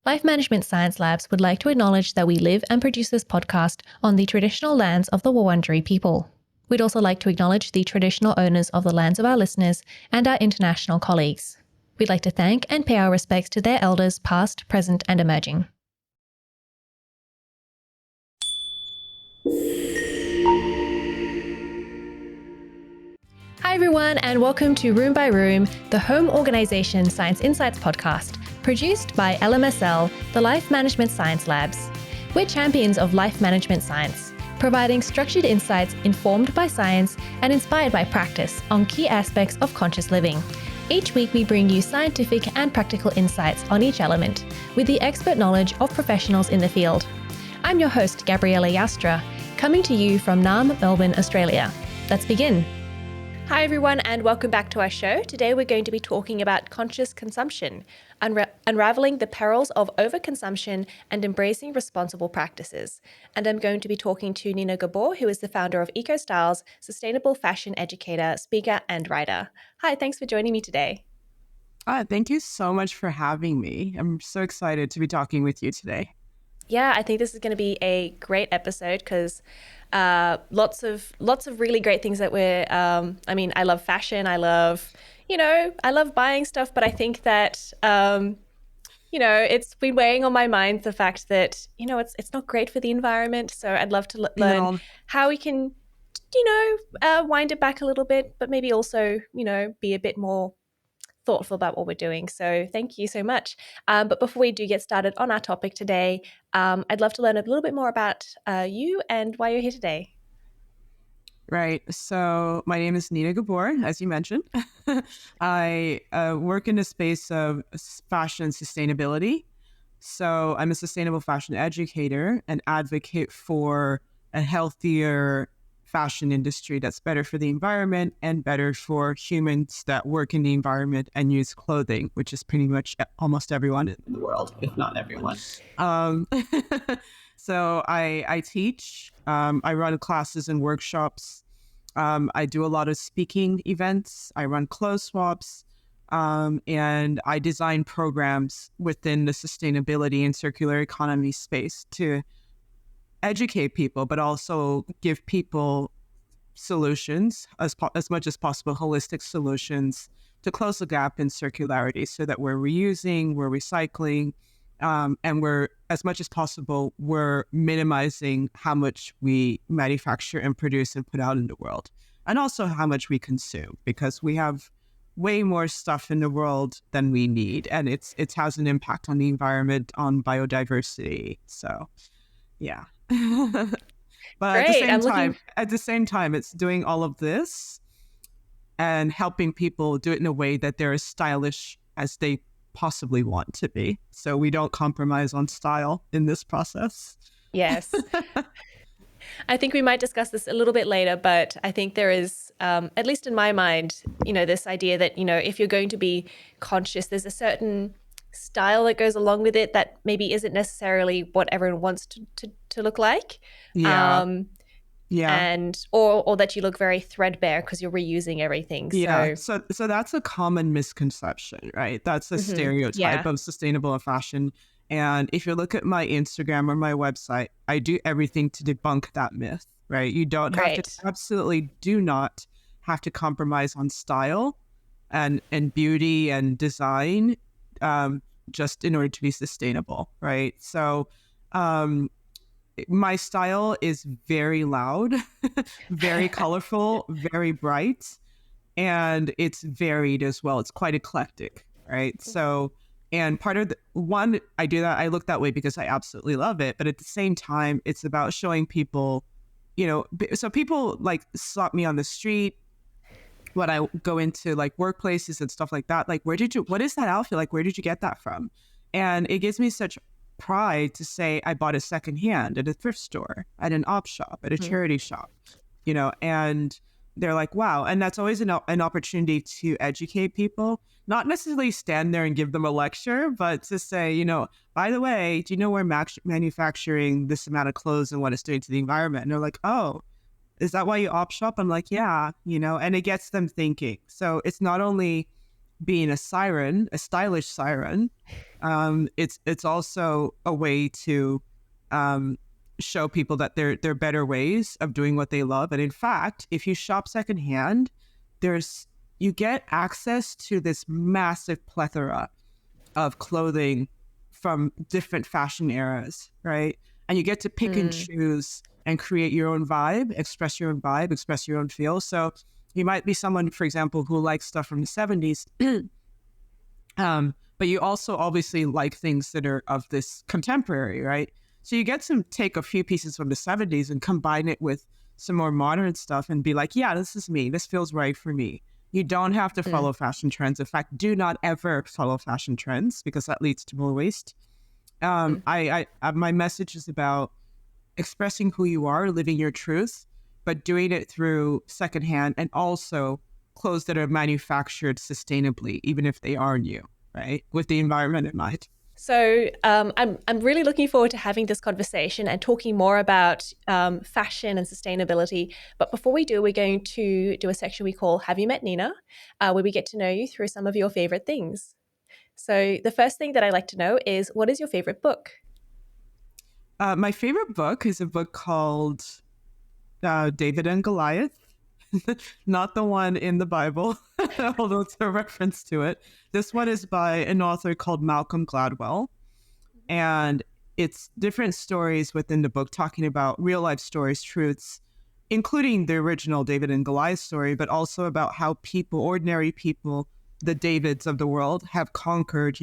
Life Management Science Labs would like to acknowledge that we live and produce this podcast on the traditional lands of the Wurundjeri people. We'd also like to acknowledge the traditional owners of the lands of our listeners and our international colleagues. We'd like to thank and pay our respects to their elders past, present, and emerging. Hi everyone, and welcome to Room by Room, the Home Organisation Science Insights podcast, produced by LMSL, the Life Management Science Labs. We're champions of life management science, providing structured insights informed by science and inspired by practice on key aspects of conscious living. Each week we bring you scientific and practical insights on each element, with the expert knowledge of professionals in the field. I'm your host, Gabriella Joustra, coming to you from Naarm, Melbourne, Australia. Let's begin. Hi everyone, and welcome back to our show. Today we're going to be talking about conscious consumption, unraveling the perils of overconsumption and embracing responsible practices. And I'm going to be talking to Nina Gbor, who is the founder of EcoStyles, sustainable fashion educator, speaker, and writer. Hi, thanks for joining me today. Thank you so much for having me. I'm so excited to be talking with you today. Yeah, I think this is going to be a great episode because lots of really great things that I love fashion. I love buying stuff, but I think that, it's been weighing on my mind the fact that, it's not great for the environment. So I'd love to learn how we can, wind it back a little bit, but maybe also, be a bit more thoughtful about what we're doing. So thank you so much. But before we do get started on our topic today, I'd love to learn a little bit more about you and why you're here today. Right. So my name is Nina Gbor, as you mentioned. I work in the space of fashion sustainability. So I'm a sustainable fashion educator and advocate for a healthier fashion industry that's better for the environment and better for humans that work in the environment and use clothing, which is pretty much almost everyone in the world, if not everyone. So I teach, I run classes and workshops. I do a lot of speaking events. I run clothes swaps, and I design programs within the sustainability and circular economy space to educate people, but also give people solutions as much as possible, holistic solutions to close the gap in circularity so that we're reusing, we're recycling, and we're, as much as possible, we're minimizing how much we manufacture and produce and put out in the world, and also how much we consume, because we have way more stuff in the world than we need, and it has an impact on the environment, on biodiversity. So, yeah. But Great. at the same time, it's doing all of this and helping people do it in a way that they're as stylish as they possibly want to be. So we don't compromise on style in this process. Yes. I think we might discuss this a little bit later, but I think there is, at least in my mind, this idea that, if you're going to be conscious, there's a certain style that goes along with it that maybe isn't necessarily what everyone wants to look like. Yeah. And or that you look very threadbare because you're reusing everything. So that's a common misconception, right? That's a stereotype of sustainable fashion. And if you look at my Instagram or my website, I do everything to debunk that myth, right? You don't have to, absolutely do not have to compromise on style and beauty and design, just in order to be sustainable, right? So my style is very loud, very colorful, very bright, and it's varied as well. It's quite eclectic, right? So, and part of I do that, I look that way because I absolutely love it. But at the same time, it's about showing people, so people like stop me on the street when I go into like workplaces and stuff like that. Like, what is that outfit? Like, where did you get that from? And it gives me such pride to say I bought it secondhand at a thrift store, at an op shop, at a charity shop, and they're like, wow. And that's always an opportunity to educate people, not necessarily stand there and give them a lecture, but to say, by the way, do you know we're manufacturing this amount of clothes and what it's doing to the environment? And they're like, oh, is that why you op shop? I'm like, yeah, and it gets them thinking. So it's not only being a siren, a stylish siren, it's also a way to show people that there are better ways of doing what they love. And in fact, if you shop secondhand, you get access to this massive plethora of clothing from different fashion eras, right? And you get to pick and choose and create your own vibe, express your own vibe, express your own feel. So you might be someone, for example, who likes stuff from the 70s, but you also obviously like things that are of this contemporary, right? So you get to take a few pieces from the 70s and combine it with some more modern stuff and be like, yeah, this is me. This feels right for me. You don't have to follow fashion trends. In fact, do not ever follow fashion trends because that leads to more waste. My message is about expressing who you are, living your truth, but doing it through secondhand and also clothes that are manufactured sustainably, even if they are new, right? With the environment in mind. So I'm really looking forward to having this conversation and talking more about fashion and sustainability. But before we do, we're going to do a section we call Have You Met Nina, where we get to know you through some of your favorite things. So the first thing that I like to know is, what is your favorite book? My favorite book is a book called David and Goliath. Not the one in the Bible, although it's a reference to it. This one is by an author called Malcolm Gladwell. And it's different stories within the book talking about real life stories, truths, including the original David and Goliath story, but also about how people, ordinary people, the Davids of the world, have conquered,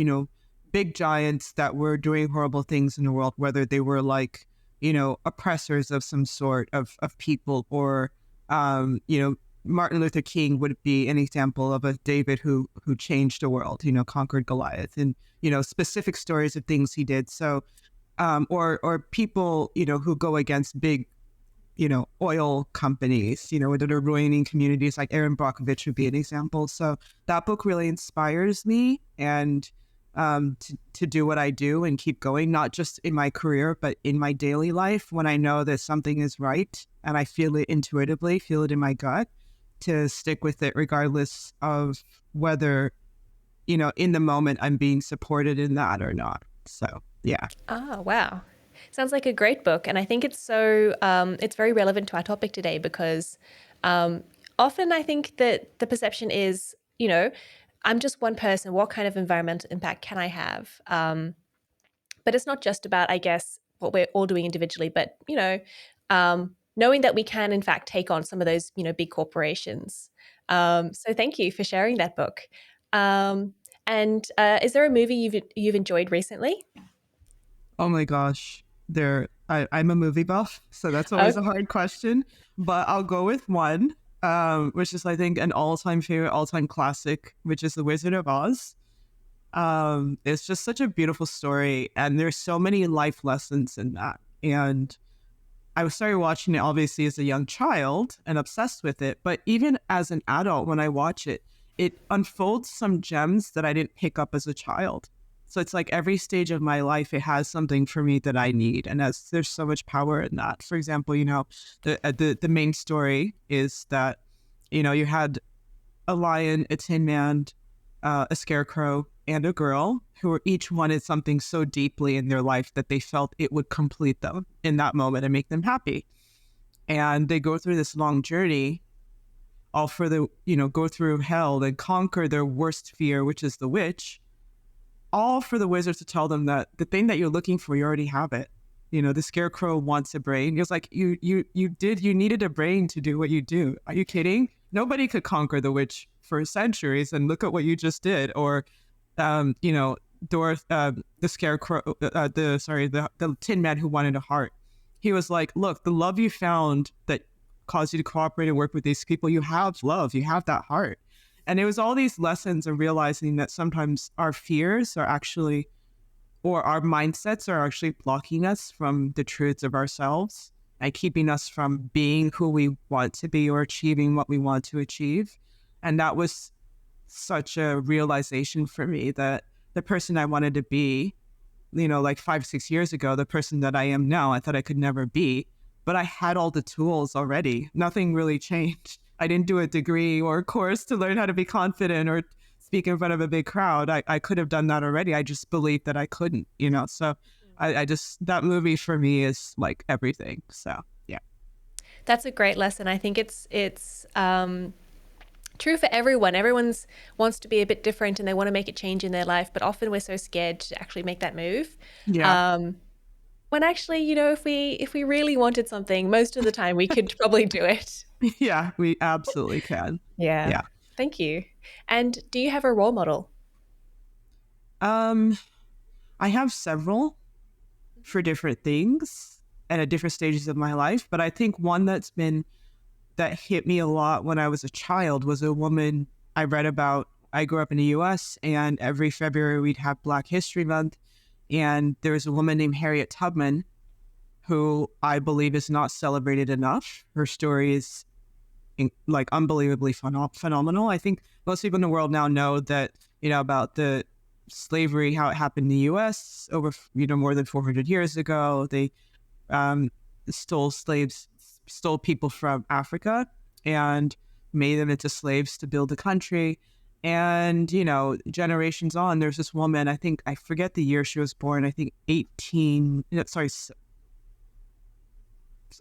big giants that were doing horrible things in the world, whether they were like, oppressors of some sort of people or Martin Luther King would be an example of a David who changed the world, conquered Goliath, and specific stories of things he did. So, or people who go against big, oil companies, that are ruining communities. Like Aaron Brockovich would be an example. So that book really inspires me and to do what I do and keep going, not just in my career, but in my daily life when I know that something is right and I feel it intuitively, feel it in my gut, to stick with it regardless of whether, in the moment I'm being supported in that or not. So, yeah. Oh, wow. Sounds like a great book. And I think it's it's very relevant to our topic today because often I think that the perception is, I'm just one person. What kind of environmental impact can I have? But it's not just about, I guess, what we're all doing individually, but, knowing that we can, in fact, take on some of those, big corporations. So thank you for sharing that book. And is there a movie you've enjoyed recently? Oh my gosh. I'm a movie buff, so that's always a hard question. But I'll go with one, which is, I think, an all-time favorite, all-time classic, which is The Wizard of Oz. It's just such a beautiful story, and there's so many life lessons in that. And I started watching it obviously as a young child and obsessed with it, but even as an adult, when I watch it, it unfolds some gems that I didn't pick up as a child. So it's like every stage of my life, it has something for me that I need, and there's so much power in that. For example, the main story is that you had a lion, a tin man, a scarecrow, and a girl who each wanted something so deeply in their life that they felt it would complete them in that moment and make them happy. And they go through this long journey, all for go through hell and conquer their worst fear, which is the witch, all for the wizard to tell them that the thing that you're looking for, you already have it. The scarecrow wants a brain. He was like, you needed a brain to do what you do. Are you kidding? Nobody could conquer the witch for centuries, and look at what you just did. Or, the scarecrow, the tin man who wanted a heart. He was like, look, the love you found that caused you to cooperate and work with these people, you have love, you have that heart. And it was all these lessons of realizing that sometimes our fears are actually, or our mindsets are actually blocking us from the truths of ourselves and keeping us from being who we want to be or achieving what we want to achieve. And that was such a realization for me, that the person I wanted to be, like 5-6 years ago, the person that I am now, I thought I could never be, but I had all the tools already. Nothing really changed. I didn't do a degree or a course to learn how to be confident or speak in front of a big crowd. I could have done that already. I just believed that I couldn't, So I just, that movie for me is like everything. So yeah. That's a great lesson. I think it's true for everyone. Everyone's wants to be a bit different and they want to make a change in their life, but often we're so scared to actually make that move. Yeah. When actually, if we really wanted something, most of the time we could probably do it. Yeah, we absolutely can. Yeah. Yeah. Thank you. And do you have a role model? Um, I have several for different things and at different stages of my life, but I think one that hit me a lot when I was a child was a woman I read about. I grew up in the US, and every February we'd have Black History Month. And there was a woman named Harriet Tubman who I believe is not celebrated enough. Her story is like unbelievably phenomenal. I think most people in the world now know that, about the slavery, how it happened in the US over, more than 400 years ago. They stole people from Africa and made them into slaves to build the country. And, generations on, there's this woman, I forget the year she was born, I think 18, sorry,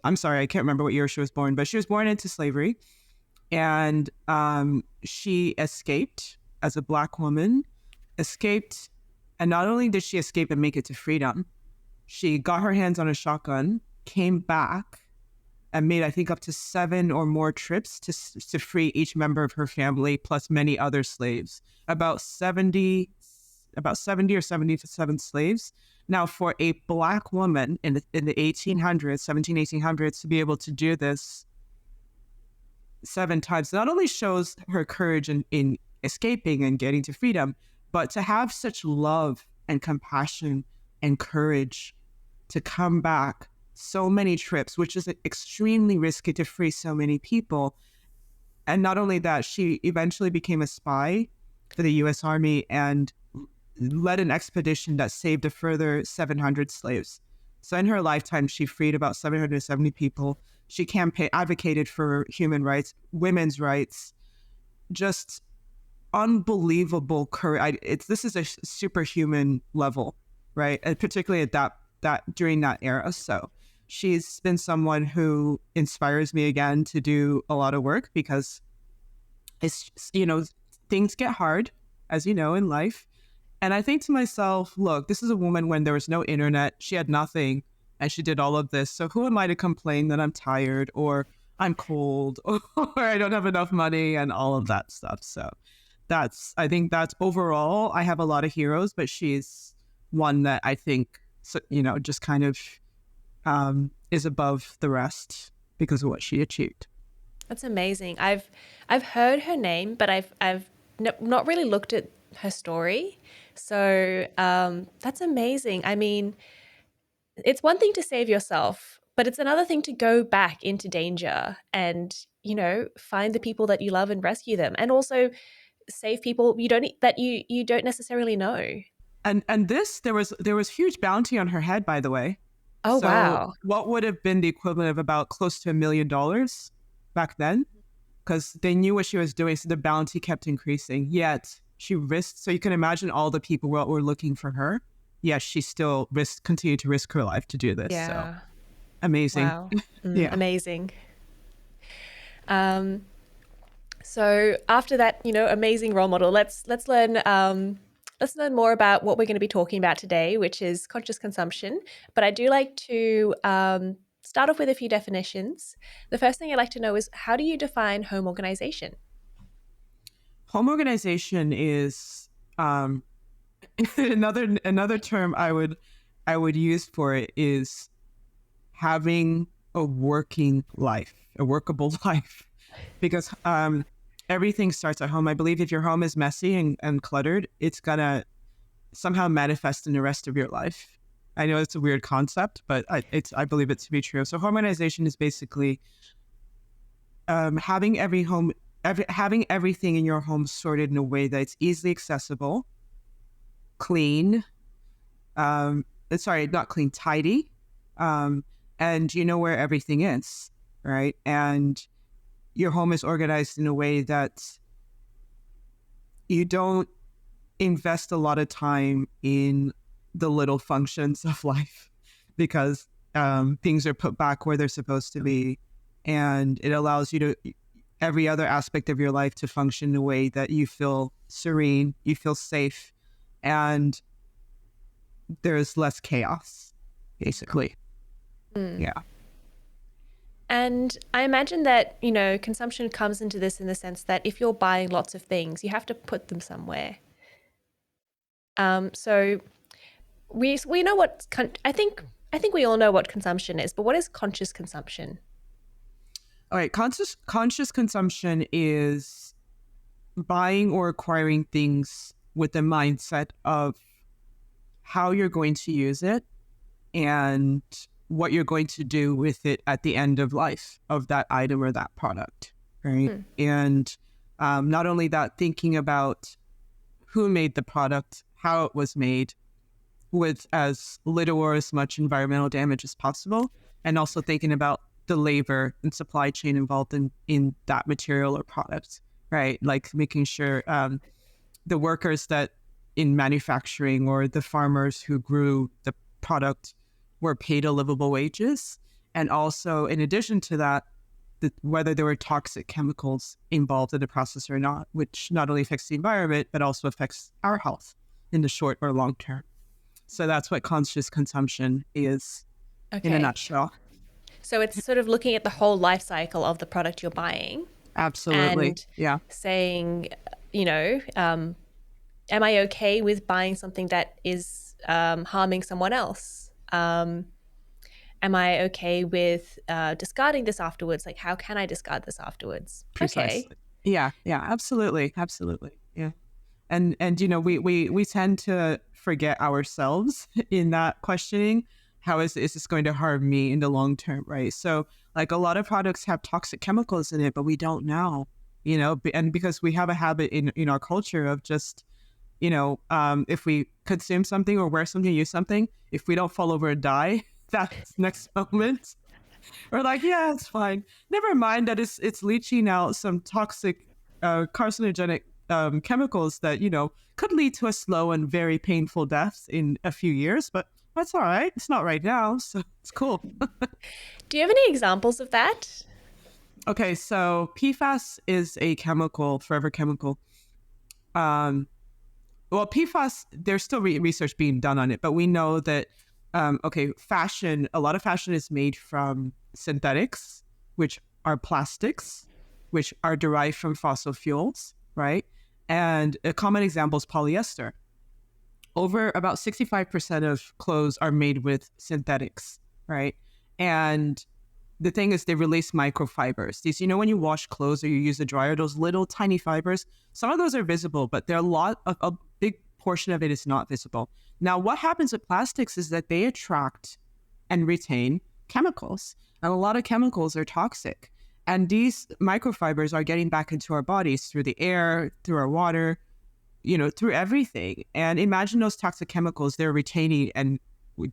I'm sorry, I can't remember what year she was born, but she was born into slavery. And she escaped as a Black woman, escaped. And not only did she escape and make it to freedom, she got her hands on a shotgun, came back, and made, I think, up to 7 or more trips to free each member of her family, plus many other slaves. About 70 or 77 slaves. Now, for a Black woman in the 1800s to be able to do this 7 times, not only shows her courage in escaping and getting to freedom, but to have such love and compassion and courage to come back so many trips, which is extremely risky to free so many people. And not only that, she eventually became a spy for the U.S. Army and led an expedition that saved a further 700 slaves. So in her lifetime, she freed about 770 people. She advocated for human rights, women's rights, just unbelievable courage. This is a superhuman level, right? And particularly at that during that era. So she's been someone who inspires me again to do a lot of work, because it's, things get hard, as you know, in life. And I think to myself, look, this is a woman when there was no internet, she had nothing, and she did all of this. So who am I to complain that I'm tired or I'm cold or I don't have enough money and all of that stuff? So I think that's overall, I have a lot of heroes, but she's one that I think, just kind of is above the rest because of what she achieved. That's amazing. I've heard her name, but I've not really looked at her story. So that's amazing. I mean, it's one thing to save yourself, but it's another thing to go back into danger and, find the people that you love and rescue them, and also save people you don't necessarily know. And there was huge bounty on her head, by the way. Oh, So wow. what would have been the equivalent of about close to $1 million back then, because they knew what she was doing. So the bounty kept increasing, yet she risked. So you can imagine all the people were looking for her. Yes, she still continued to risk her life to do this. Yeah. So amazing. Wow. Yeah. Amazing. So after that, amazing role model, let's learn more about what we're going to be talking about today, which is conscious consumption. But I do like to start off with a few definitions. The first thing I'd like to know is, how do you define home organization? Home organization is another term I would use for it is having a working life, a workable life, because everything starts at home. I believe if your home is messy and cluttered, it's gonna somehow manifest in the rest of your life. I know it's a weird concept, but I believe it to be true. So home organization is basically having having everything in your home sorted in a way that it's easily accessible, clean, not clean, tidy, and you know where everything is, right? And your home is organized in a way that you don't invest a lot of time in the little functions of life because things are put back where they're supposed to be. And it allows you to, every other aspect of your life to function in a way that you feel serene, you feel safe, and there's less chaos, basically. Yeah. And I imagine that, you know, consumption comes into this in the sense that if you're buying lots of things, you have to put them somewhere. So we know what I think we all know what consumption is, but what is conscious consumption? All right, conscious consumption is buying or acquiring things with the mindset of how you're going to use it and what you're going to do with it at the end of life of that item or that product, right? And not only that, thinking about who made the product, how it was made, with as little or as much environmental damage as possible, and also thinking about the labor and supply chain involved in that material or product, right? Like making sure the workers that in manufacturing or the farmers who grew the product were paid a livable wages. And also, in addition to that, whether there were toxic chemicals involved in the process or not, which not only affects the environment, but also affects our health in the short or long term. So that's what conscious consumption is in a nutshell. So it's sort of looking at the whole life cycle of the product you're buying. Absolutely. And yeah. saying, you know, am I okay with buying something that is harming someone else? Am I okay with discarding this afterwards? Like, how can I discard this afterwards? Precisely. Okay. Yeah, absolutely. Yeah. And you know, we tend to forget ourselves in that questioning. How is this going to harm me in the long term, right? So like a lot of products have toxic chemicals in it, but we don't know, you know, and because we have a habit in our culture of just, you know, if we consume something or wear something, use something, if we don't fall over and die, that's next moment. We're like, yeah, it's fine. Never mind that it's leaching out some toxic, carcinogenic chemicals that, you know, could lead to a slow and very painful death in a few years, but that's all right. It's not right now, so it's cool. Do you have any examples of that? Okay, so PFAS is a chemical, forever chemical. Well, PFAS, there's still research being done on it, but we know that, fashion, a lot of fashion is made from synthetics, which are plastics, which are derived from fossil fuels, right? And a common example is polyester. Over about 65% of clothes are made with synthetics, right? And the thing is, they release microfibers. These, you know, when you wash clothes or you use a dryer, those little tiny fibers, some of those are visible, but there are a big portion of it is not visible. Now, what happens with plastics is that they attract and retain chemicals. And a lot of chemicals are toxic. And these microfibers are getting back into our bodies through the air, through our water, you know, through everything. And imagine those toxic chemicals, they're retaining and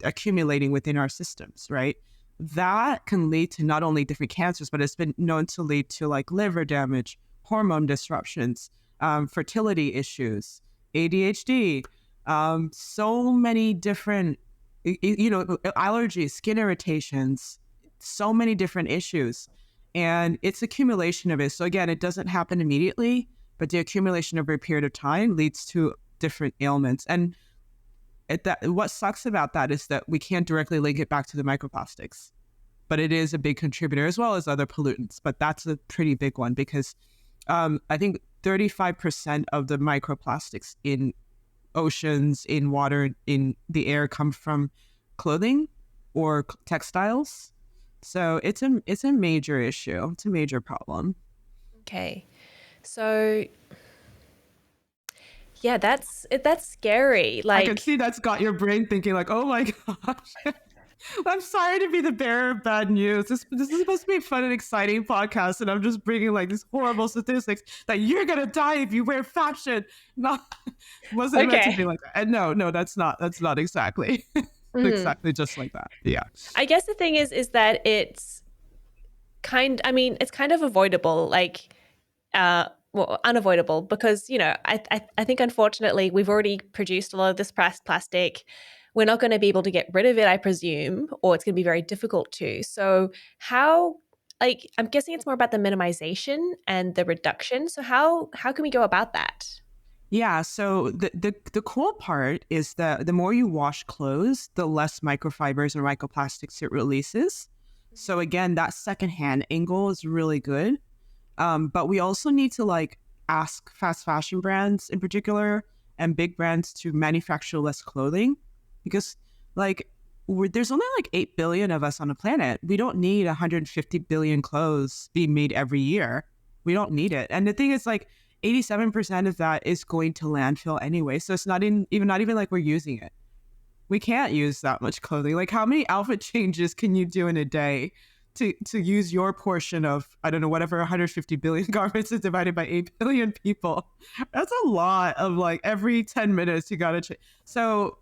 accumulating within our systems, right? That can lead to not only different cancers, but it's been known to lead to like liver damage, hormone disruptions, fertility issues, ADHD, so many different, you know, allergies, skin irritations, so many different issues. And it's accumulation of it. So again, it doesn't happen immediately, but the accumulation over a period of time leads to different ailments. And what sucks about that is that we can't directly link it back to the microplastics, but it is a big contributor as well as other pollutants. But that's a pretty big one because I think 35% of the microplastics in oceans, in water, in the air come from clothing or textiles. So it's a major issue. It's a major problem. Okay. So yeah, that's scary. Like, I can see that's got your brain thinking like, oh my gosh. I'm sorry to be the bearer of bad news. This is supposed to be a fun and exciting podcast, and I'm just bringing like these horrible statistics that you're gonna die if you wear fashion. Wasn't meant to be like that. And no, that's not exactly exactly just like that. Yeah. I guess the thing is that it's kind of avoidable. Like, well, unavoidable because, I think unfortunately we've already produced a lot of this plastic. We're not going to be able to get rid of it, I presume, or it's going to be very difficult to. So how, I'm guessing it's more about the minimization and the reduction. So how can we go about that? Yeah, so the cool part is that the more you wash clothes, the less microfibers or microplastics it releases. So again, that secondhand angle is really good. But we also need to ask fast fashion brands in particular and big brands to manufacture less clothing because there's only 8 billion of us on the planet. We don't need 150 billion clothes being made every year. We don't need it. And the thing is 87% of that is going to landfill anyway. So it's not even like we're using it. We can't use that much clothing. Like how many outfit changes can you do in a day to use your portion of, I don't know, whatever 150 billion garments is divided by 8 billion people? That's a lot of every 10 minutes you got to change. So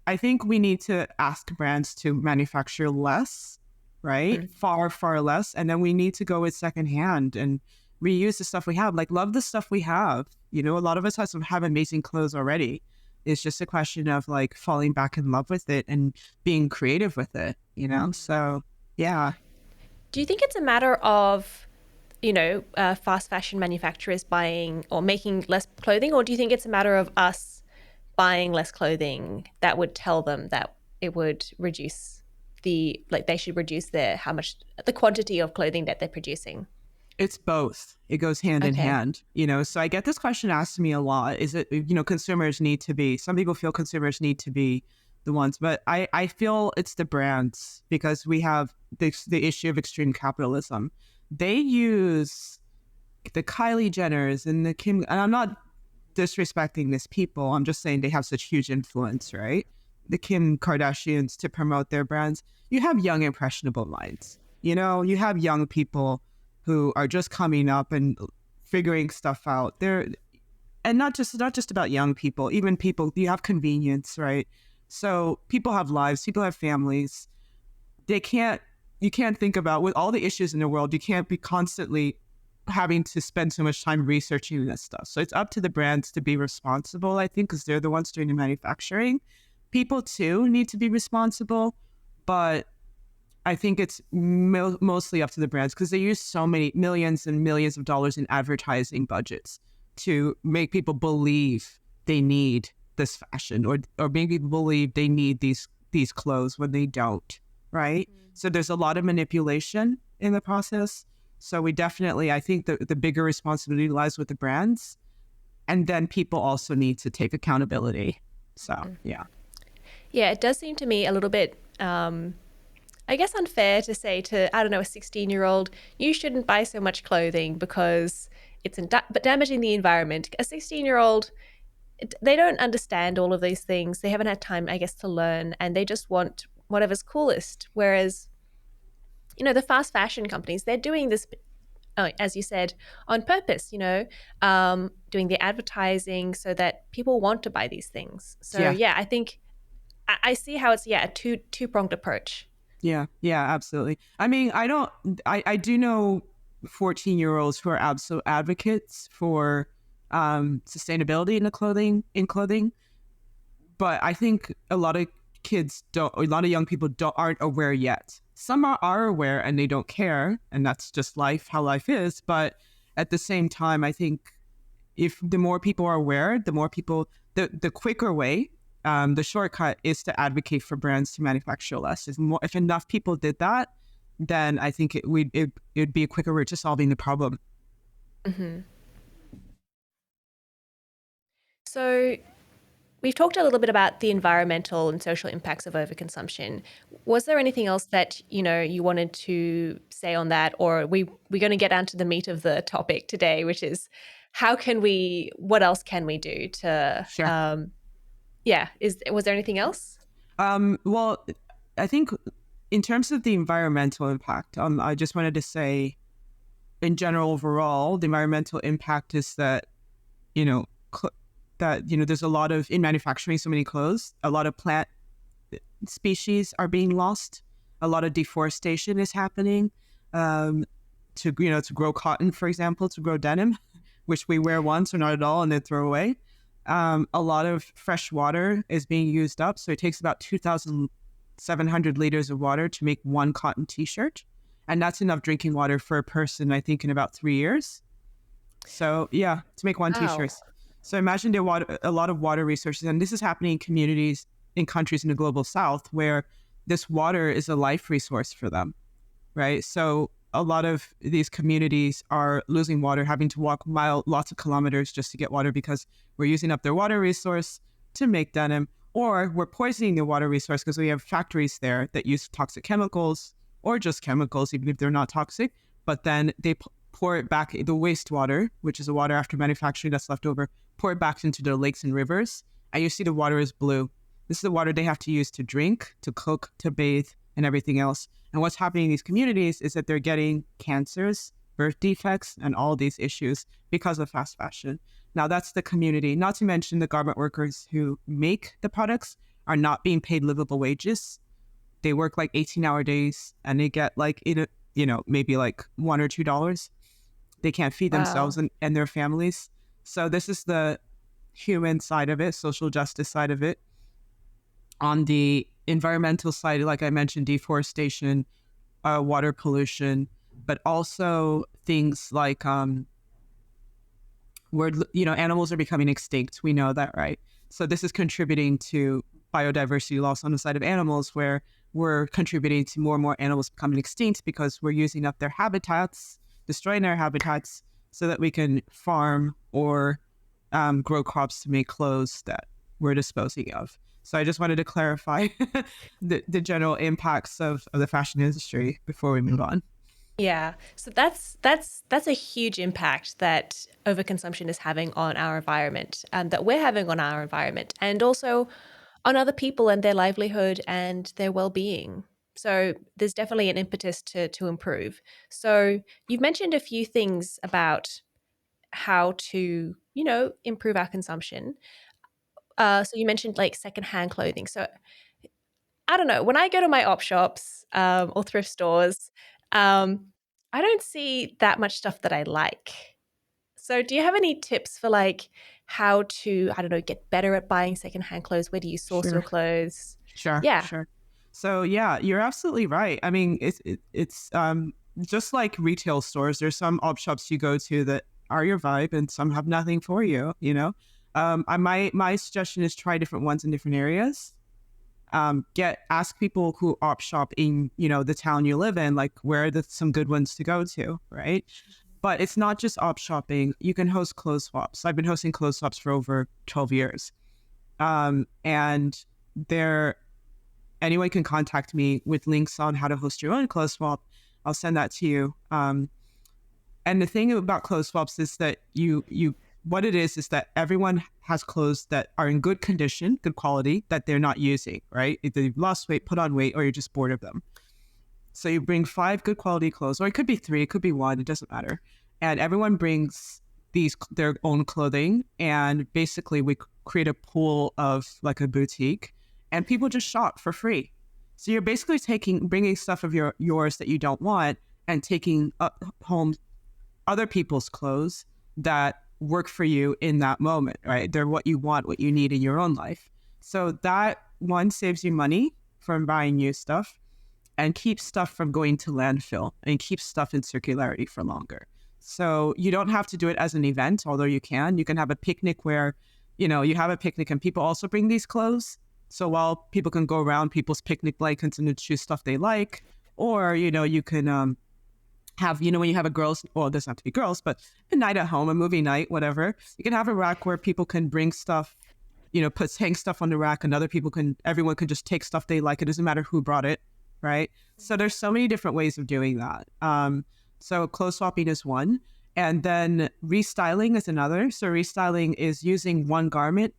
I think we need to ask brands to manufacture less, right? Mm. Far, far less. And then we need to go with secondhand and reuse the stuff we have. Love the stuff we have. A lot of us have amazing clothes already. It's just a question of falling back in love with it and being creative with it, So, yeah. Do you think it's a matter of, fast fashion manufacturers buying or making less clothing, or do you think it's a matter of us buying less clothing that would tell them that it would reduce they should reduce the quantity of clothing that they're producing? It's both. It goes hand in Okay. hand, So I get this question asked to me a lot. Is it, consumers need to be, some people feel consumers need to be the ones, but I feel it's the brands because we have the issue of extreme capitalism. They use the Kylie Jenners and the Kim, and I'm not disrespecting these people. I'm just saying they have such huge influence, right? The Kim Kardashians to promote their brands. You have young, impressionable minds. You have young people who are just coming up and figuring stuff out. And not just about young people, even people, you have convenience, right? So people have lives, people have families. You can't think about, with all the issues in the world, you can't be constantly having to spend so much time researching this stuff. So it's up to the brands to be responsible, I think, because they're the ones doing the manufacturing. People too need to be responsible, but I think it's mostly up to the brands because they use so many millions and millions of dollars in advertising budgets to make people believe they need this fashion or make people believe they need these clothes when they don't, right? Mm-hmm. So there's a lot of manipulation in the process. So we definitely, I think the bigger responsibility lies with the brands. And then people also need to take accountability. So, yeah. Yeah, it does seem to me a little bit, I guess, unfair to say to, I don't know, a 16-year-old, you shouldn't buy so much clothing because it's damaging the environment. A 16-year-old, they don't understand all of these things. They haven't had time, I guess, to learn, and they just want whatever's coolest. Whereas, the fast fashion companies, they're doing this, as you said, on purpose, doing the advertising so that people want to buy these things. So, yeah I think I see how it's, a two-pronged approach. Yeah, absolutely. I mean, I do know 14-year-olds who are absolute advocates for sustainability in clothing. But I think a lot of young people aren't aware yet. Some are aware and they don't care, and that's just how life is. But at the same time, I think if the more people are aware, the quicker way, the shortcut is to advocate for brands to manufacture less. If enough people did that, then I think it'd be a quicker route to solving the problem. Mm-hmm. So we've talked a little bit about the environmental and social impacts of overconsumption. Was there anything else that, you wanted to say on that? Or we're going to get down to the meat of the topic today, which is what else can we do to, Sure. was there anything else? Well, I think in terms of the environmental impact, I just wanted to say, in general, overall, the environmental impact is that, there's a lot of, in manufacturing so many clothes, a lot of plant species are being lost. A lot of deforestation is happening. to grow cotton, for example, to grow denim, which we wear once or not at all and then throw away. A lot of fresh water is being used up. So it takes about 2,700 liters of water to make one cotton t-shirt. And that's enough drinking water for a person, I think, in about 3 years. So yeah, to make one Wow. t-shirt. So imagine a lot of water resources. And this is happening in communities, in countries in the global south, where this water is a life resource for them, right? So a lot of these communities are losing water, having to walk lots of kilometers just to get water because we're using up their water resource to make denim, or we're poisoning the water resource because we have factories there that use toxic chemicals or just chemicals, even if they're not toxic. But then they pour it back, the wastewater, which is the water after manufacturing that's left over, pour it back into the lakes and rivers. And you see the water is blue. This is the water they have to use to drink, to cook, to bathe, and everything else. And what's happening in these communities is that they're getting cancers, birth defects, and all these issues because of fast fashion. Now, that's the community, not to mention the garment workers who make the products are not being paid livable wages. They work like 18-hour days and they get like, maybe like $1 or $2. They can't feed themselves Wow. and their families. So this is the human side of it, social justice side of it. On the environmental side, like I mentioned, deforestation, water pollution, but also things like where animals are becoming extinct. We know that, right? So this is contributing to biodiversity loss on the side of animals, where we're contributing to more and more animals becoming extinct because we're using up their habitats, destroying their habitats, so that we can farm or grow crops to make clothes that we're disposing of. So I just wanted to clarify the general impacts of the fashion industry before we move on. Yeah. So that's a huge impact that overconsumption is having on our environment, and that we're having on our environment, and also on other people and their livelihood and their well-being. So there's definitely an impetus to improve. So you've mentioned a few things about how to, improve our consumption. So you mentioned like secondhand clothing. So I don't know, when I go to my op shops or thrift stores, um, I don't see that much stuff that I like. So do you have any tips for like how to, I don't know, get better at buying secondhand clothes? Where do you source your Sure. clothes? Sure, Yeah. sure. So yeah, you're absolutely right. I mean, it's just like retail stores. There's some op shops you go to that are your vibe, and some have nothing for you. My suggestion is try different ones in different areas. Ask people who op shop in the town you live in, like where are some good ones to go to, right? But it's not just op shopping. You can host clothes swaps. I've been hosting clothes swaps for over 12 years, and they're anyone can contact me with links on how to host your own clothes swap. I'll send that to you. And the thing about clothes swaps is that what it is that everyone has clothes that are in good condition, good quality, that they're not using, right? Either you've lost weight, put on weight, or you're just bored of them. So you bring 5 good quality clothes, or it could be 3, it could be 1, it doesn't matter. And everyone brings their own clothing, and basically we create a pool of like a boutique, and people just shop for free. So you're basically bringing stuff of yours that you don't want, and taking home other people's clothes that work for you in that moment, right? They're what you want, what you need in your own life. So that one saves you money from buying new stuff, and keeps stuff from going to landfill, and keeps stuff in circularity for longer. So you don't have to do it as an event, although you can. You can have a picnic where, you have a picnic and people also bring these clothes. So while people can go around people's picnic blankets and choose stuff they like, or, you can have, when you have a girls, well, it doesn't have to be girls, but a night at home, a movie night, whatever, you can have a rack where people can bring stuff, hang stuff on the rack, and everyone can just take stuff they like. It doesn't matter who brought it, right? So there's so many different ways of doing that. So clothes swapping is one. And then restyling is another. So restyling is using one garment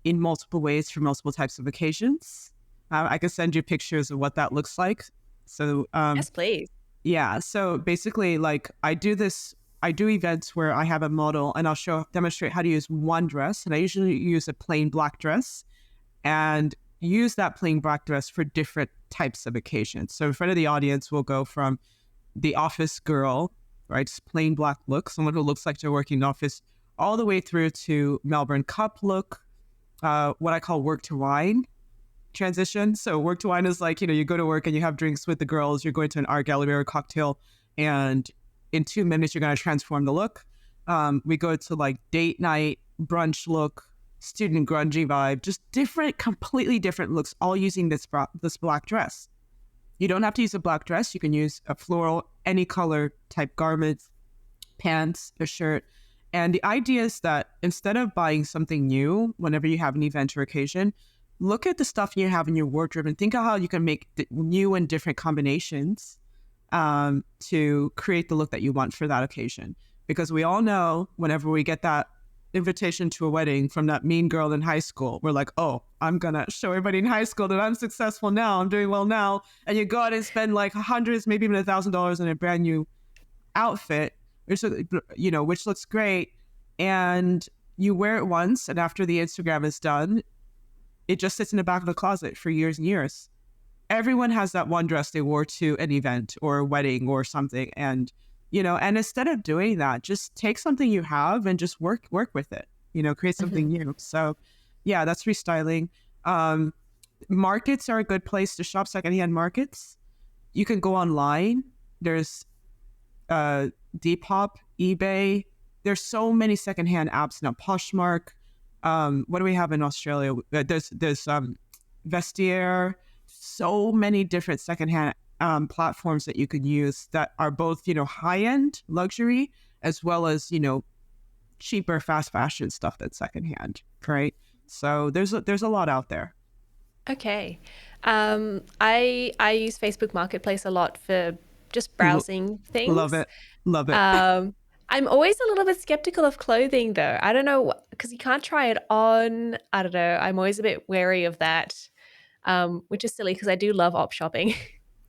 in multiple ways for multiple types of occasions. I can send you pictures of what that looks like. So Yes, please. yeah, so basically, like I do events where I have a model and I'll demonstrate how to use one dress. And I usually use a plain black dress, and use that plain black dress for different types of occasions. So in front of the audience, we'll go from the office girl, right? Just plain black look, someone who looks like they're working in the office, all the way through to Melbourne Cup look, what I call work to wine transition. So work to wine is like, you go to work and you have drinks with the girls, you're going to an art gallery or a cocktail, and in 2 minutes, you're going to transform the look. We go to like date night, brunch look, student grungy vibe, just different, completely different looks, all using this black dress. You don't have to use a black dress. You can use a floral, any color type garment, pants, a shirt. And the idea is that instead of buying something new whenever you have an event or occasion, look at the stuff you have in your wardrobe and think of how you can make new and different combinations to create the look that you want for that occasion. Because we all know whenever we get that invitation to a wedding from that mean girl in high school, we're like, oh, I'm going to show everybody in high school that I'm successful now. I'm doing well now. And you go out and spend like hundreds, maybe even $1,000 on a brand new outfit, which looks great. And you wear it once. And after the Instagram is done, it just sits in the back of the closet for years and years. Everyone has that one dress they wore to an event or a wedding or something. And instead of doing that, just take something you have and just work with it, create something new. So yeah, that's restyling. Markets are a good place to shop, secondhand markets. You can go online. There's Depop, eBay. There's so many secondhand apps now. Poshmark. What do we have in Australia? There's Vestiaire. So many different secondhand platforms that you can use that are both, high-end luxury as well as, cheaper fast fashion stuff that's secondhand, right? So there's a lot out there. Okay. I use Facebook Marketplace a lot for just browsing things. Love it. I'm always a little bit skeptical of clothing though. I don't know, because you can't try it on. I don't know. I'm always a bit wary of that, which is silly because I do love op shopping.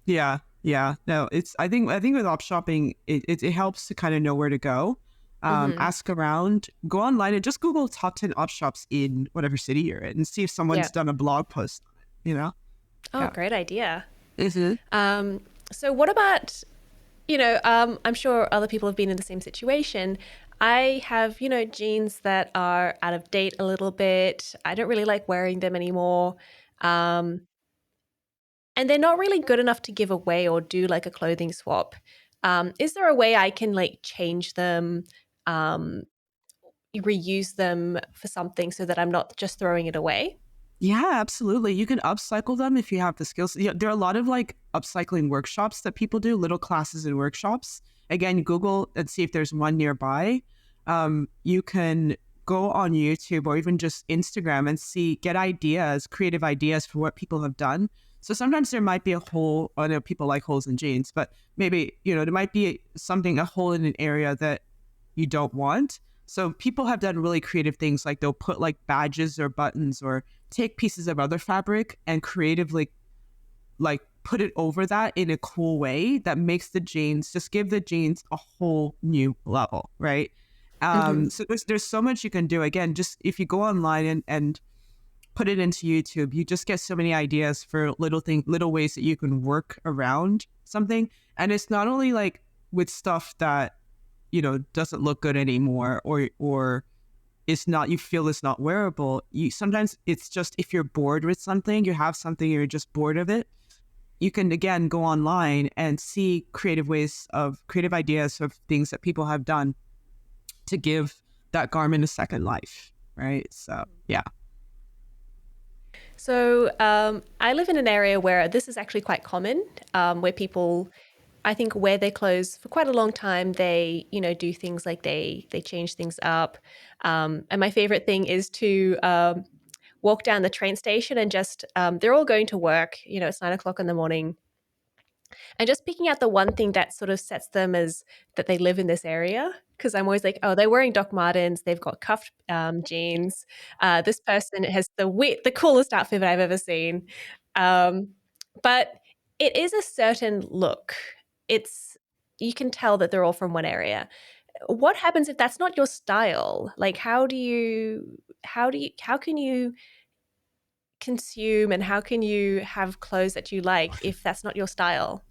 Yeah. No, I think with op shopping, it helps to kind of know where to go. Ask around, go online and just Google top 10 op shops in whatever city you're in and see if someone's done a blog post on it, Oh, yeah. Great idea. Mm-hmm. So what about, I'm sure other people have been in the same situation. I have, jeans that are out of date a little bit. I don't really like wearing them anymore. And they're not really good enough to give away or do like a clothing swap. Is there a way I can like change them, reuse them for something so that I'm not just throwing it away? Yeah, absolutely. You can upcycle them if you have the skills. Yeah, there are a lot of like upcycling workshops that people do, little classes and workshops. Again, Google and see if there's one nearby. You can go on YouTube or even just Instagram and get ideas, creative ideas for what people have done. So sometimes there might be a hole. I know people like holes in jeans, but maybe, there might be a hole in an area that you don't want. So people have done really creative things, like they'll put like badges or buttons or take pieces of other fabric and creatively like put it over that in a cool way that makes give the jeans a whole new level, right? So there's so much you can do. Again, just if you go online and put it into YouTube, you just get so many ideas for little ways that you can work around something. And it's not only like with stuff that, doesn't look good anymore or you feel it's not wearable. Sometimes it's just, if you're bored with something, you have something, you're just bored of it. You can, again, go online and see creative ideas of things that people have done to give that garment a second life. Right. So, yeah. So I live in an area where this is actually quite common, where people, I think, wear their clothes for quite a long time. They, do things like they change things up. And my favorite thing is to walk down the train station and just, they're all going to work, it's 9 o'clock in the morning. And just picking out the one thing that sort of sets them as that they live in this area. Because I'm always like, oh, they're wearing Doc Martens, they've got cuffed jeans. This person has the coolest outfit I've ever seen. But it is a certain look. You can tell that they're all from one area. What happens if that's not your style? Like, how can you consume and how can you have clothes that you like if that's not your style?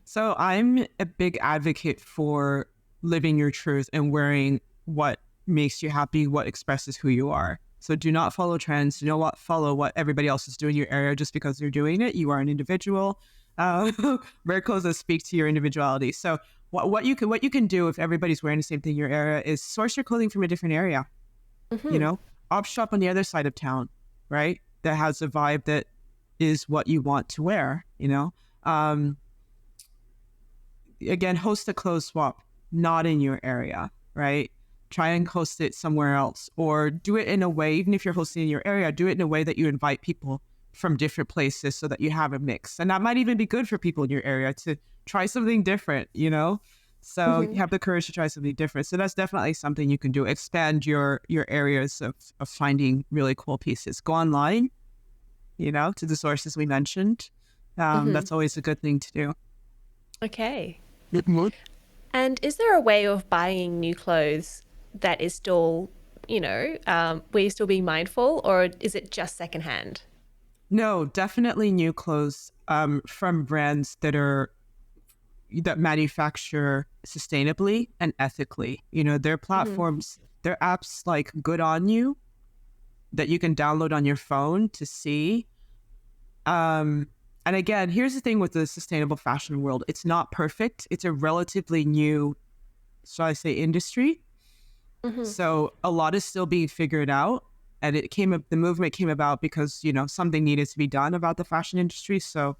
So I'm a big advocate for living your truth and wearing what makes you happy, what expresses who you are. So do not follow trends. Do not follow what everybody else is doing in your area just because they're doing it. You are an individual. Wear clothes that speak to your individuality. So what you can do if everybody's wearing the same thing in your area is source your clothing from a different area. You know, op shop on the other side of town, right? That has a vibe that is what you want to wear. Again, host a clothes swap, not in your area, right? Try and host it somewhere else, or do it in a way, even if you're hosting in your area, do it in a way that you invite people from different places so that you have a mix. And that might even be good for people in your area to try something different, you know? So you have the courage to try something different. So that's definitely something you can do. Expand your areas of finding really cool pieces. Go online, to the sources we mentioned. That's always a good thing to do. Okay. And is there a way of buying new clothes that is still, where you're still being mindful, or is it just secondhand? No, definitely new clothes from brands that manufacture sustainably and ethically. Their platforms, their apps like Good On You that you can download on your phone to see. And again, here's the thing with the sustainable fashion world. It's not perfect. It's a relatively new, shall I say, industry. So a lot is still being figured out. And the movement came about because, something needed to be done about the fashion industry. So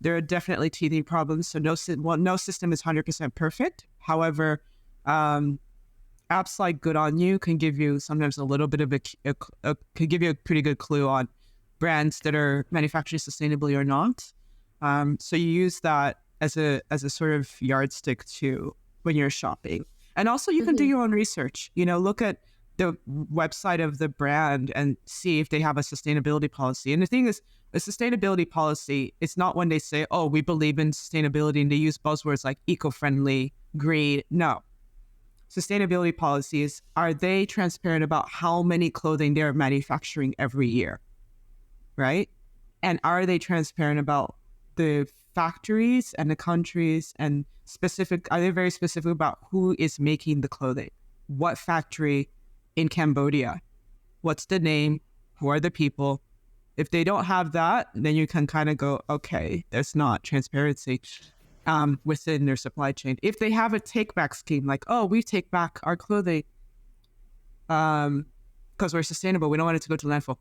there are definitely teething problems. So no system is 100% perfect. However, apps like Good On You can give you sometimes a little bit of could give you a pretty good clue on brands that are manufactured sustainably or not. So you use that as a sort of yardstick to when you're shopping. And also you can do your own research. Look at the website of the brand and see if they have a sustainability policy. And the thing is, a sustainability policy, it's not when they say, oh, we believe in sustainability and they use buzzwords like eco-friendly, green. No. Sustainability policies, are they transparent about how many clothing they're manufacturing every year? Right? And are they transparent about the factories and the countries and are they very specific about who is making the clothing? What factory in Cambodia? What's the name? Who are the people? If they don't have that, then you can kind of go, okay, there's not transparency within their supply chain. If they have a take back scheme, like, oh, we take back our clothing because we're sustainable, we don't want it to go to landfill.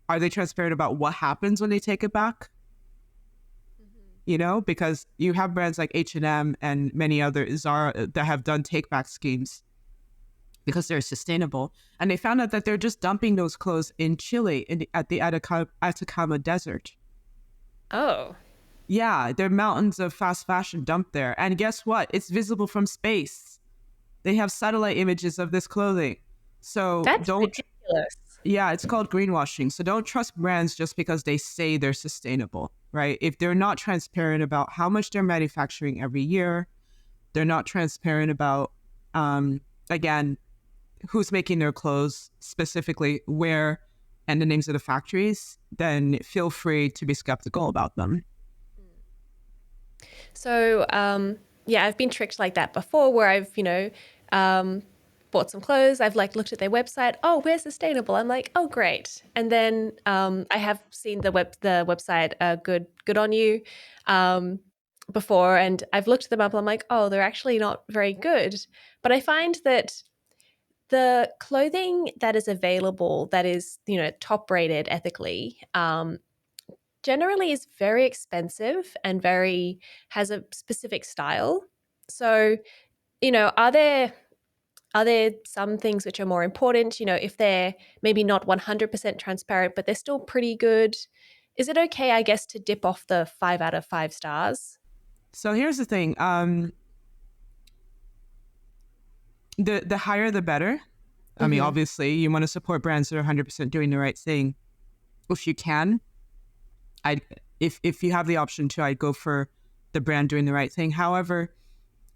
Are they transparent about what happens when they take it back? Because you have brands like H&M and many others that have done take back schemes because they're sustainable. And they found out that they're just dumping those clothes in Chile at the Atacama Desert. Oh. Yeah, there are mountains of fast fashion dumped there. And guess what? It's visible from space. They have satellite images of this clothing. So That's ridiculous. Yeah, it's called greenwashing. So don't trust brands just because they say they're sustainable, right? If they're not transparent about how much they're manufacturing every year, they're not transparent about, again, who's making their clothes, specifically where, and the names of the factories, then feel free to be skeptical about them. So, I've been tricked like that before where I've, bought some clothes. I've looked at their website. Oh, we're sustainable. I'm like, oh, great. And then I have seen the website Good On You before, and I've looked them up. I'm like, oh, they're actually not very good. But I find that the clothing that is available, that is top rated ethically, generally is very expensive and has a specific style. So, are there some things which are more important? If they're maybe not 100% transparent, but they're still pretty good, is it okay, I guess, to dip off the 5 out of 5 stars? So here's the thing. The higher, the better. I mean, obviously, you want to support brands that are 100% doing the right thing. If you can, if you have the option to, I'd go for the brand doing the right thing. However,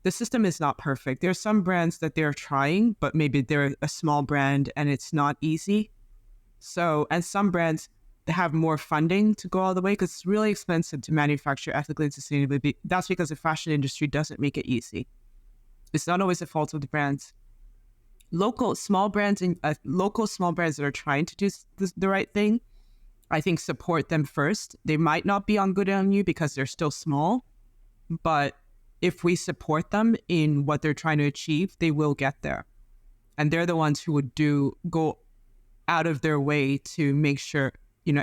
the system is not perfect. There are some brands that they're trying, but maybe they're a small brand and it's not easy. So, and some brands have more funding to go all the way, because it's really expensive to manufacture ethically and sustainably. That's because the fashion industry doesn't make it easy. It's not always the fault of the brands. Local small brands that are trying to do the right thing, I think support them first. They might not be on good on you because they're still small, but if we support them in what they're trying to achieve, they will get there. And they're the ones who would go out of their way to make sure,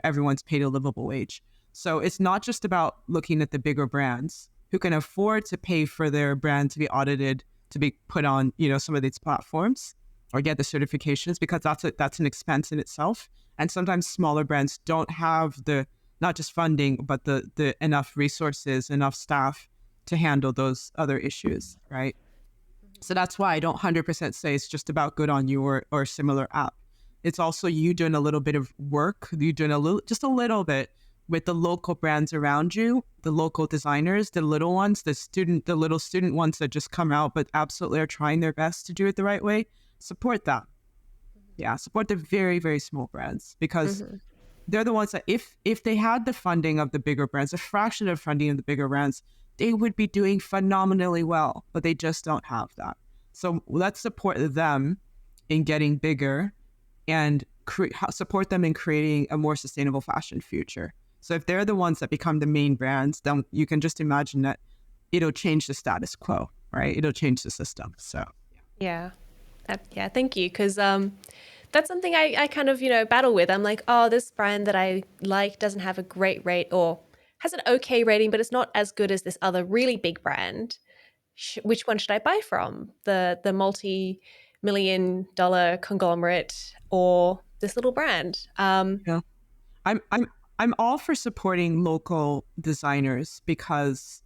everyone's paid a livable wage. So it's not just about looking at the bigger brands who can afford to pay for their brand to be audited, to be put on, some of these platforms or get the certifications, because that's an expense in itself. And sometimes smaller brands don't have not just funding, but the enough resources, enough staff to handle those other issues, right? So that's why I don't 100% say it's just about good on you or similar app. It's also you doing a little bit of work, you doing just a little bit with the local brands around you, the local designers, the little ones, the little student ones that just come out but absolutely are trying their best to do it the right way. Support them. Yeah, support the very, very small brands, because they're the ones that if they had the funding of the bigger brands, a fraction of funding of the bigger brands, they would be doing phenomenally well, but they just don't have that. So let's support them in getting bigger and support them in creating a more sustainable fashion future. So if they're the ones that become the main brands, then you can just imagine that it'll change the status quo, right? It'll change the system. So yeah, thank you. Because that's something I kind of, battle with. I'm like, oh, this brand that I like doesn't have a great rate or has an okay rating, but it's not as good as this other really big brand. Which one should I buy from? The multi-million-dollar conglomerate or this little brand? yeah, I'm all for supporting local designers, because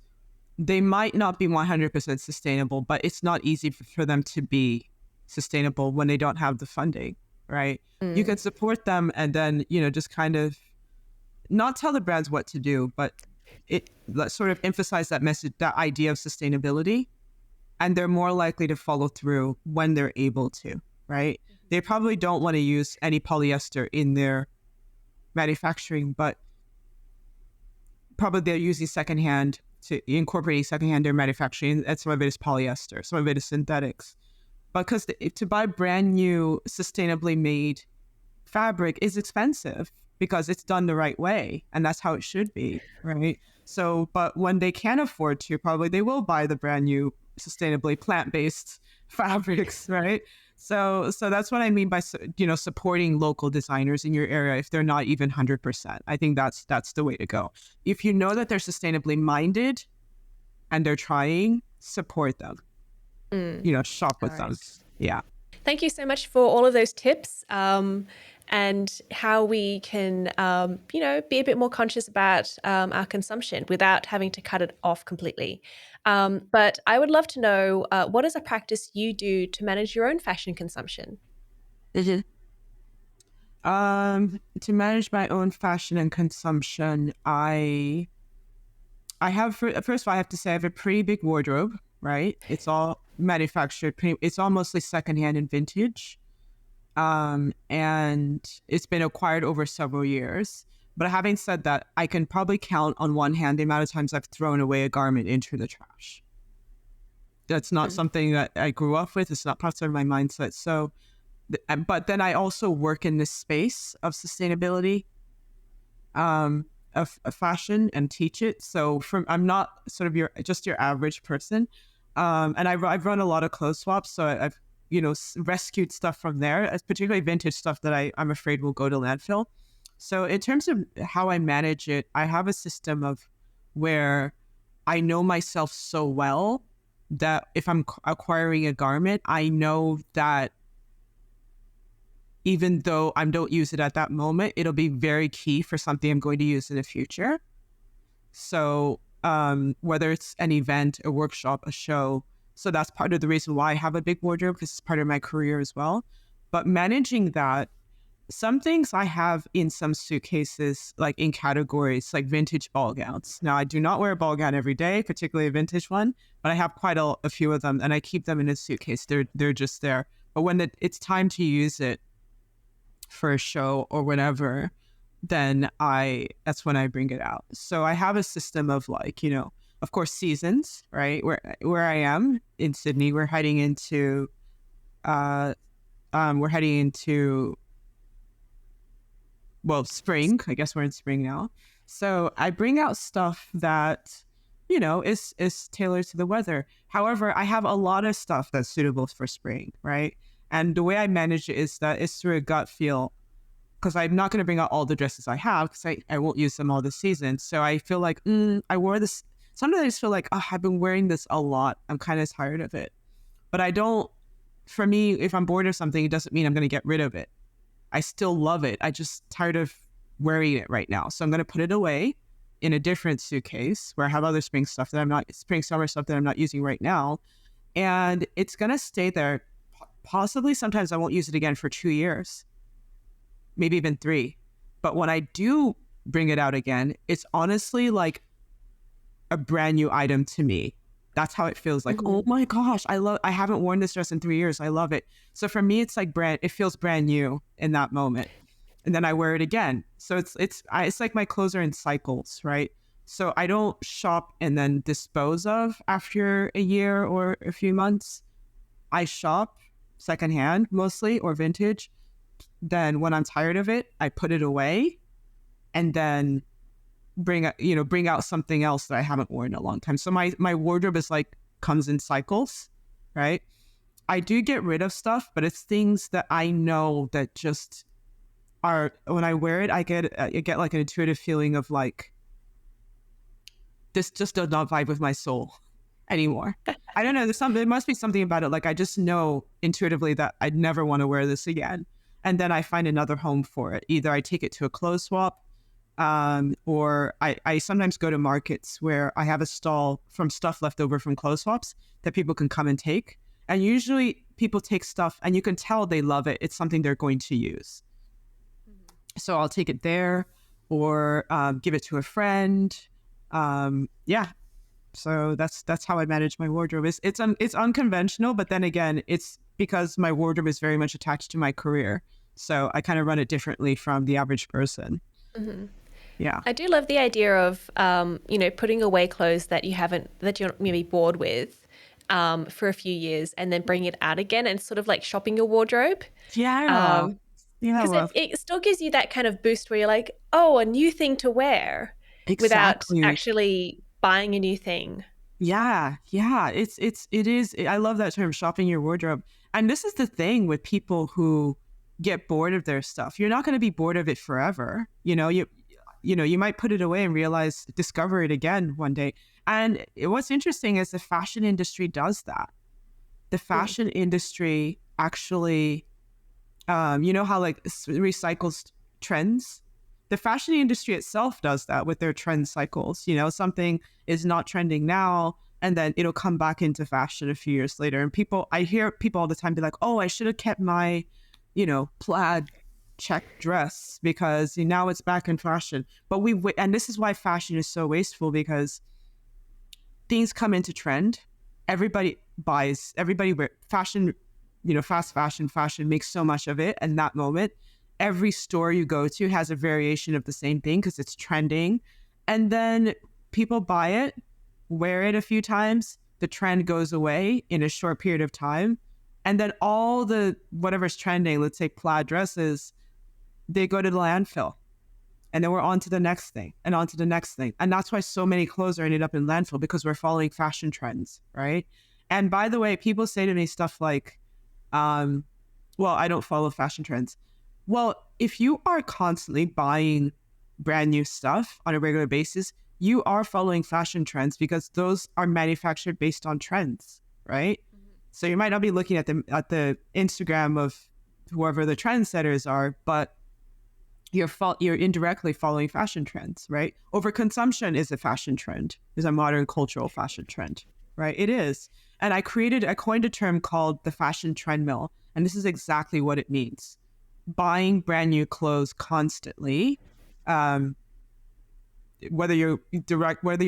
they might not be 100% sustainable, but it's not easy for them to be sustainable when they don't have the funding, right? You can support them and then, just kind of not tell the brands what to do, but let's sort of emphasize that message, that idea of sustainability, and they're more likely to follow through when they're able to, right? They probably don't want to use any polyester in their manufacturing, but probably they're using secondhand to incorporating secondhand in their manufacturing, and some of it is polyester, some of it is synthetics. Because to buy brand new, sustainably made fabric is expensive because it's done the right way, and that's how it should be, right? So, but when they can afford to, probably they will buy the brand new, sustainably plant-based fabrics, right? So that's what I mean by supporting local designers in your area if they're not even 100%. I think that's the way to go. If you know that they're sustainably minded and they're trying, support them. Shop with them. Yeah. Thank you so much for all of those tips and how we can, be a bit more conscious about our consumption without having to cut it off completely. But I would love to know, what is a practice you do to manage your own fashion consumption? To manage my own fashion and consumption, I have, first of all, I have to say I have a pretty big wardrobe, right? It's all manufactured. It's all mostly secondhand and vintage. And it's been acquired over several years. But having said that, I can probably count on one hand the amount of times I've thrown away a garment into the trash. That's not something that I grew up with. It's not part of my mindset. So, but then I also work in this space of sustainability, of fashion, and teach it. So I'm not sort of your average person. And I've run a lot of clothes swaps. So I've, rescued stuff from there, particularly vintage stuff that I'm afraid will go to landfill. So in terms of how I manage it, I have a system of where I know myself so well that if I'm acquiring a garment, I know that even though I don't use it at that moment, it'll be very key for something I'm going to use in the future. So whether it's an event, a workshop, a show. So that's part of the reason why I have a big wardrobe, because it's part of my career as well. But managing that, some things I have in some suitcases, like in categories, like vintage ball gowns. Now, I do not wear a ball gown every day, particularly a vintage one, but I have quite a few of them, and I keep them in a suitcase. They're just there. But when it's time to use it for a show or whatever, then that's when I bring it out. So I have a system of like, of course, seasons, right? Where I am in Sydney, uh we're heading into spring. I guess we're in spring now. So I bring out stuff that, is tailored to the weather. However, I have a lot of stuff that's suitable for spring, right? And the way I manage it is that it's through a gut feel, because I'm not going to bring out all the dresses I have because I won't use them all this season. So I feel like, I wore this. Sometimes I just feel like, oh, I've been wearing this a lot. I'm kind of tired of it. But I don't, for me, if I'm bored of something, it doesn't mean I'm going to get rid of it. I still love it. I just tired of wearing it right now. So I'm going to put it away in a different suitcase where I have other spring stuff that spring, summer stuff that I'm not using right now. And it's going to stay there. Possibly sometimes I won't use it again for 2 years, maybe even 3. But when I do bring it out again, it's honestly like a brand new item to me. That's how it feels like, oh my gosh, I haven't worn this dress in 3 years. I love it. So for me, it's like it feels brand new in that moment. And then I wear it again. So it's like my clothes are in cycles, right? So I don't shop and then dispose of after a year or a few months. I shop secondhand mostly, or vintage. Then when I'm tired of it, I put it away and then bring out something else that I haven't worn in a long time. So my wardrobe is like comes in cycles, right? I do get rid of stuff, but it's things that I know that just are, when I wear it, I get like an intuitive feeling of like, this just does not vibe with my soul anymore. I don't know. There must be something about it. Like I just know intuitively that I'd never want to wear this again. And then I find another home for it. Either I take it to a clothes swap, or I sometimes go to markets where I have a stall from stuff left over from clothes swaps that people can come and take. And usually people take stuff and you can tell they love it. It's something they're going to use. So I'll take it there, or give it to a friend. Yeah. So that's how I manage my wardrobe. It's unconventional, but then again, it's because my wardrobe is very much attached to my career. So I kind of run it differently from the average person. Mm-hmm. Yeah. I do love the idea of, putting away clothes that you're maybe bored with for a few years and then bring it out again, and sort of like shopping your wardrobe. Yeah. Because it still gives you that kind of boost where you're like, oh, a new thing to wear, Exactly. without actually buying a new thing. Yeah. It is. I love that term, shopping your wardrobe. And this is the thing with people who get bored of their stuff. You're not going to be bored of it forever. You might put it away and discover it again one day. And what's interesting is the fashion industry does that. The fashion industry actually, how like recycles trends? The fashion industry itself does that with their trend cycles. Something is not trending now, and then it'll come back into fashion a few years later. And I hear people all the time be like, oh, I should have kept my, plaid check dress because now it's back in fashion. But and this is why fashion is so wasteful, because things come into trend. Everybody buys, everybody wear fashion, fast fashion makes so much of it. And that moment, every store you go to has a variation of the same thing because it's trending. And then people buy it, wear it a few times, the trend goes away in a short period of time. And then all the whatever's trending, let's say plaid dresses, they go to the landfill. And then we're on to the next thing and on to the next thing. And that's why so many clothes are ended up in landfill, because we're following fashion trends, right? And by the way, people say to me stuff like, well, I don't follow fashion trends. Well, if you are constantly buying brand new stuff on a regular basis, you are following fashion trends, because those are manufactured based on trends, right? Mm-hmm. So you might not be looking at the Instagram of whoever the trendsetters are, but you're indirectly following fashion trends, right? Overconsumption is a fashion trend, is a modern cultural fashion trend, right? It is. And I coined a term called the fashion trendmill. And this is exactly what it means. Buying brand new clothes constantly, whether you're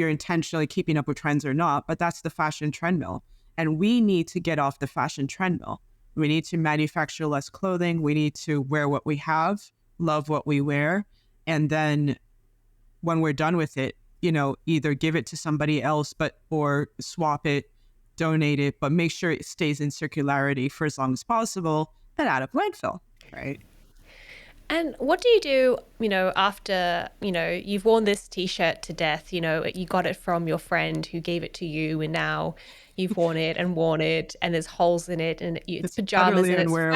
intentionally keeping up with trends or not, but that's the fashion trendmill. And we need to get off the fashion trendmill. We need to manufacture less clothing. We need to wear what we have, love what we wear, And then when we're done with it, either give it to somebody else, or swap it, donate it, but make sure it stays in circularity for as long as possible and out of landfill, right? And what do you do, after, you've worn this t-shirt to death, you got it from your friend who gave it to you, and now you've worn it and there's holes in it and it's pajamas and it's Yeah.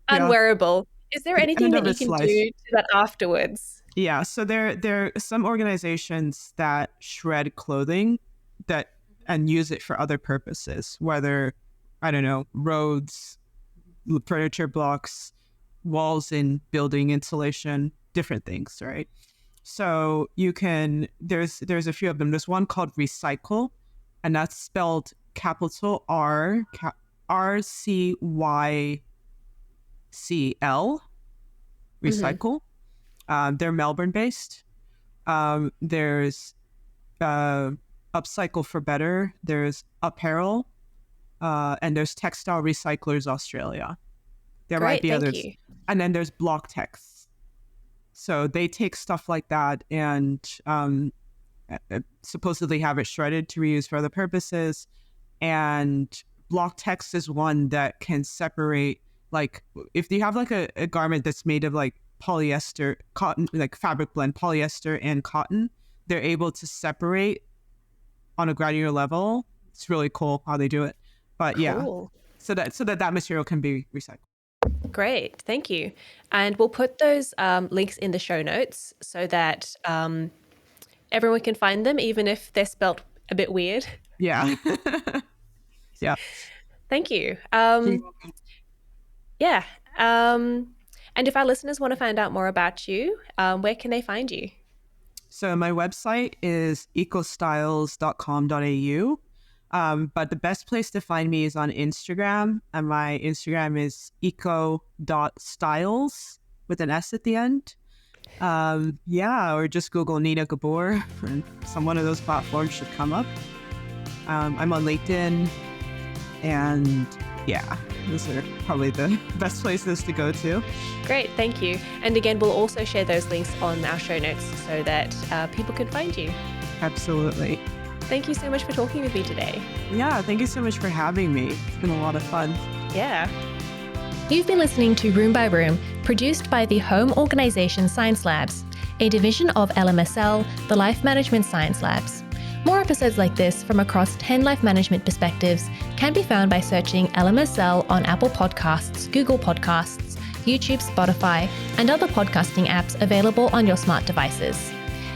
unwearable. Is there The anything end that of you its can life. do to that afterwards? Yeah, so there are some organizations that shred clothing and use it for other purposes, whether, I don't know, roads, furniture blocks, walls in building insulation, different things, right? So there's a few of them. There's one called Recycle, and that's spelled capital RCYCL, Recycle. They're Melbourne based. There's Upcycle for Better. There's Perils, and there's Textile Recyclers Australia. There Great, might be thank others. you. And then there's Block Text. So they take stuff like that and supposedly have it shredded to reuse for other purposes. And Block Text is one that can separate, like, if you have like a garment that's made of like polyester, cotton, like fabric blend, polyester and cotton, they're able to separate on a granular level. It's really cool how they do it. But Cool. yeah, so that material can be recycled. Great, thank you. And we'll put those links in the show notes so that everyone can find them, even if they're spelt a bit weird. Yeah. Yeah. Thank you. Yeah. And if our listeners want to find out more about you, where can they find you? So my website is ecostyles.com.au. But the best place to find me is on Instagram. And my Instagram is eco.styles with an S at the end. Or just Google Nina Gbor, and one of those platforms should come up. I'm on LinkedIn, and yeah, those are probably the best places to go to. Great, thank you. And again, we'll also share those links on our show notes so that people can find you. Absolutely. Thank you so much for talking with me today. Yeah, thank you so much for having me. It's been a lot of fun. Yeah. You've been listening to Room by Room, produced by the Home Organisation Science Labs, a division of LMSL, the Life Management Science Labs. More episodes like this from across 10 life management perspectives can be found by searching LMSL on Apple Podcasts, Google Podcasts, YouTube, Spotify, and other podcasting apps available on your smart devices.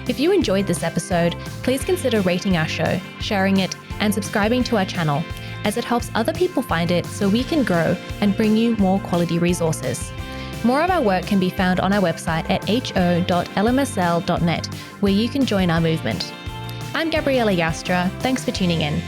If you enjoyed this episode, please consider rating our show, sharing it, and subscribing to our channel, as it helps other people find it so we can grow and bring you more quality resources. More of our work can be found on our website at ho.lmsl.net, where you can join our movement. I'm Gabriella Joustra. Thanks for tuning in.